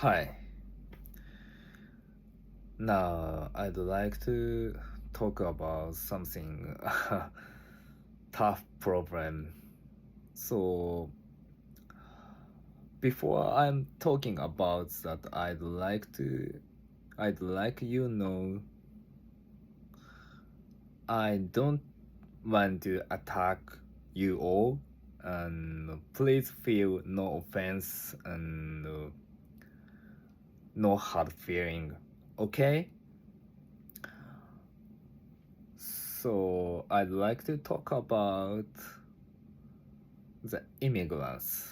Hi. Now I'd like to talk about something tough problem. So before I'm talking about that, I'd like I don't want to attack you all, and please feel no offense and no hard feeling. Okay? So I'd like to talk about the immigrants.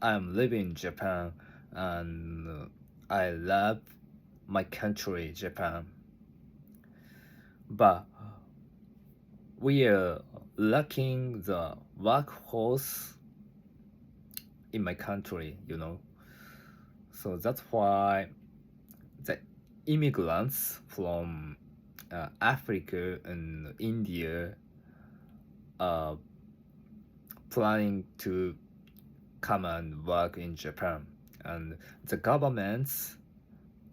I'm living in Japan and I love my country, Japan. But we are lacking the workforce in my country. So that's why the immigrants from Africa and India are planning to come and work in Japan. And the governments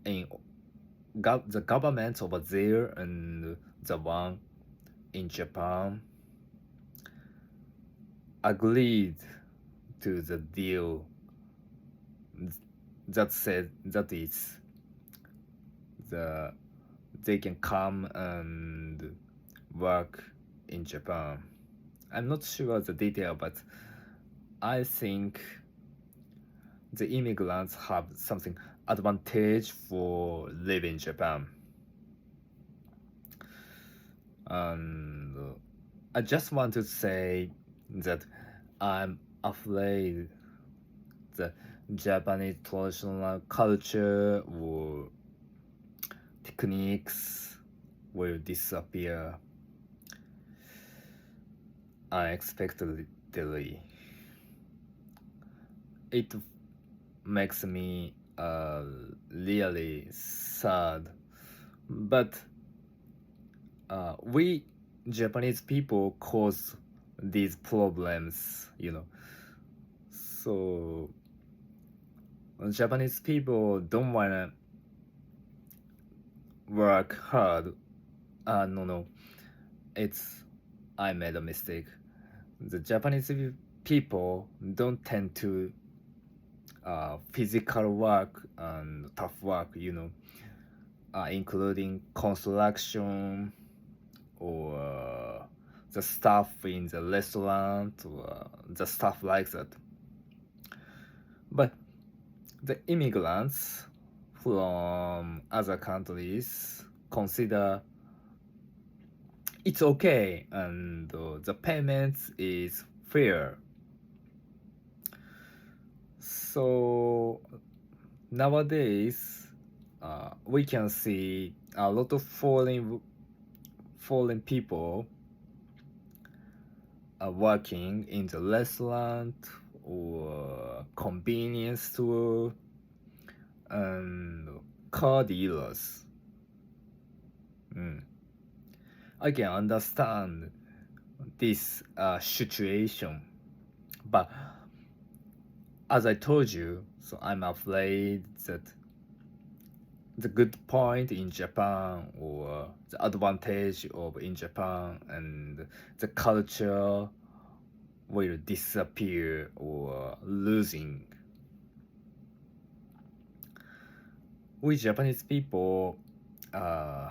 in the government over there and the one in Japan agreed to the deal that said that is the they can come and work in Japan. I'm not sure the detail, but I think the immigrants have something advantage for living in Japan. And I just want to say that I'm afraid the Japanese traditional culture or techniques will disappear unexpectedly. It makes me really sad. But we Japanese people cause these problems. So Japanese people don't wanna work hard. No, it's I made a mistake. The Japanese people don't tend to physical work and tough work, including construction or the stuff in the restaurant or the stuff like that. But the immigrants from other countries consider it's okay and the payment is fair. So nowadays, we can see a lot of foreign people are working in the restaurant or convenience store and car dealers. Mm. I can understand this situation, but as I told you, so I'm afraid that the good point in Japan or the advantage of in Japan and the culture will disappear or losing. We Japanese people uh,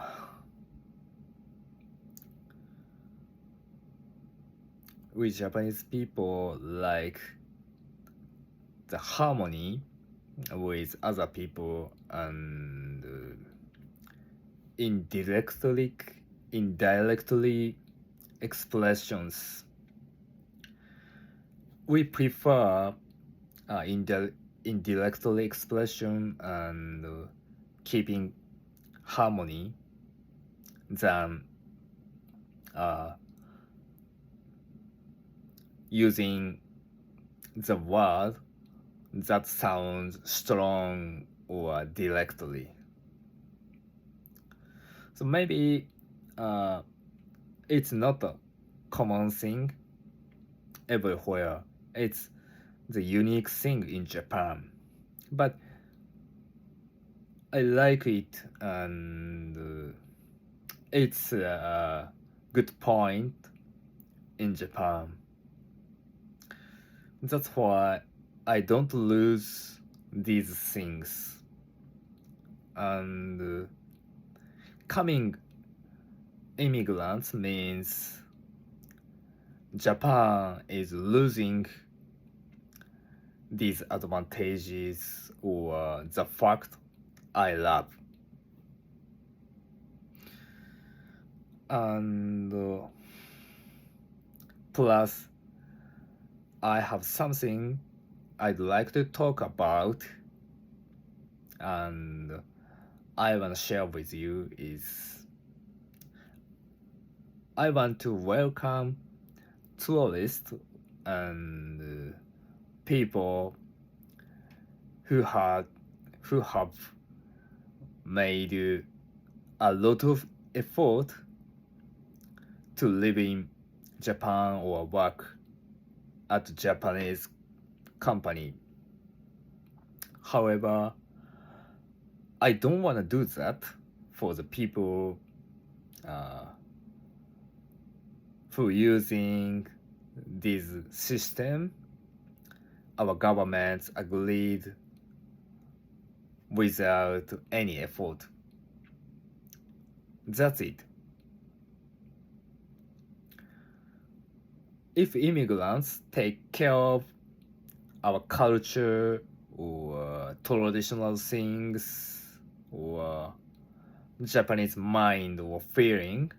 we Japanese people like the harmony with other people and indirectly indirectly expressions. We prefer indirectly expression and keeping harmony than uh, using the word that sounds strong or directly. So maybe uh, it's not a common thing everywhere. It's the unique thing in Japan. But I like it, and it's a good point in Japan. That's why I don't lose these things. And coming immigrants means Japan is losing these advantages or the fact I love. And plus, I have something I'd like to talk about, and I want to share with you is I want to welcome tourists and people who have made a lot of effort to live in Japan or work at Japanese company. However, I don't want to do that for the people uh, who using this system our government agreed without any effort. That's it. If immigrants take care of our culture or traditional things or Japanese mind or feeling,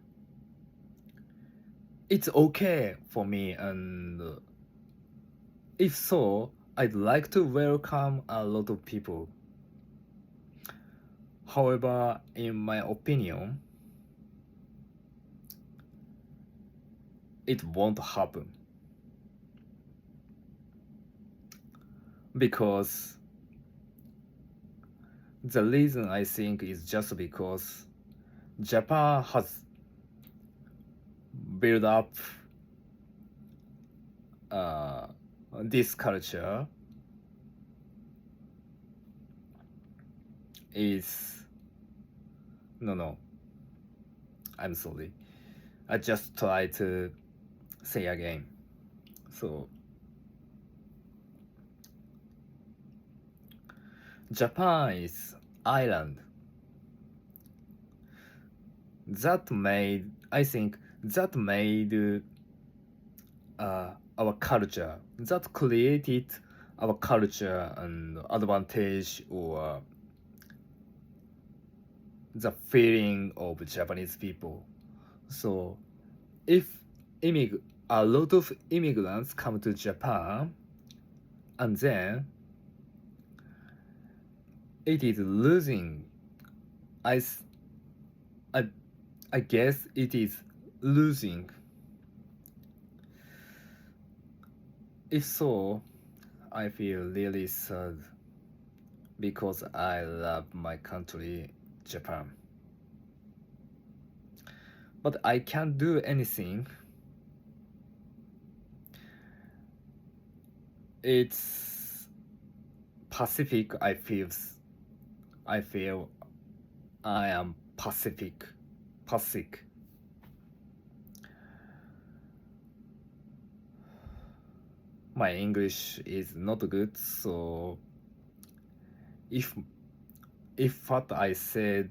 it's okay for me, and if so, I'd like to welcome a lot of people. However, in my opinion, it won't happen because the reason I think is just because Japan has built up this culture is no, I'm sorry, I just try to say again. So Japan is island that made, I think that made our culture, that created our culture and advantage or the feeling of Japanese people. So if a lot of immigrants come to Japan, and then it is losing, I, s- I, I guess it is losing. If so, I feel really sad because I love my country, Japan. But I can't do anything. It's Pacific. I feel I am Pacific. Pacific. My English is not good, so if if what I said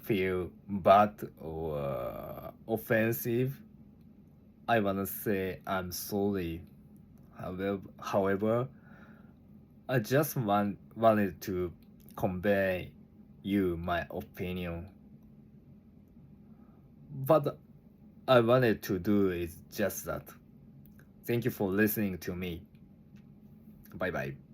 feel bad or offensive, I wanna say I'm sorry. However, I just wanted to convey you my opinion. What I wanted to do is just that. Thank you for listening to me. Bye bye.